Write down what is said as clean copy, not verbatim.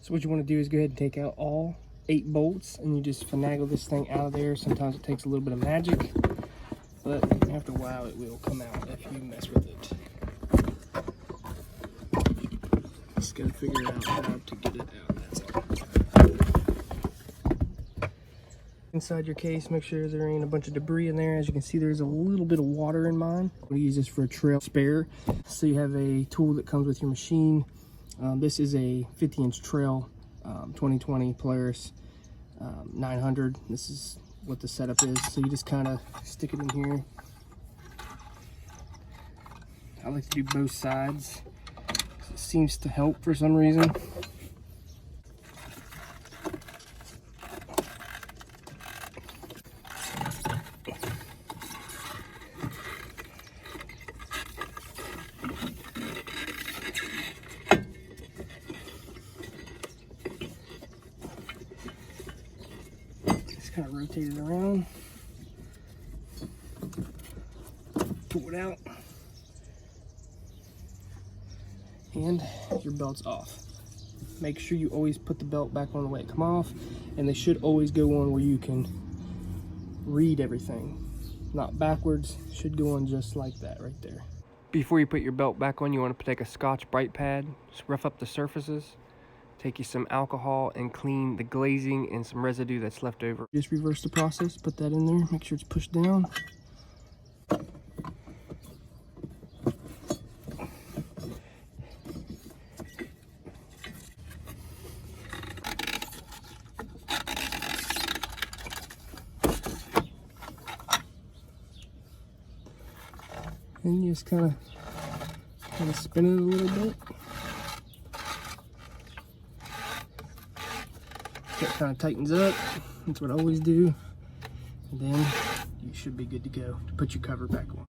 So what you want to do is go ahead and take out all 8 bolts, and you just finagle this thing out of there. Sometimes it takes a little bit of magic, but after a while it will come out if you mess with it. Just gotta figure out how to get it out, that's all. Inside your case, make sure there ain't a bunch of debris in there. As you can see, there's a little bit of water in mine. I'm gonna use this for a trail spare. So you have a tool that comes with your machine. This is a 50-inch trail, 2020 Polaris 900. This is what the setup is. So you just kind of stick it in here. I like to do both sides. It seems to help for some reason. Kind of rotate it around, pull it out, and your belt's off. Make sure you always put the belt back on the way it come off, and they should always go on where you can read everything, not backwards. Should go on just like that right there. Before you put your belt back on, you want to take a Scotchbrite pad, just rough up the surfaces. Take you some alcohol and clean the glazing and some residue that's left over. Just reverse the process, put that in there, make sure it's pushed down. And you just kind of spin it a little bit. That kind of tightens up. That's what I always do. And then you should be good to go to put your cover back on.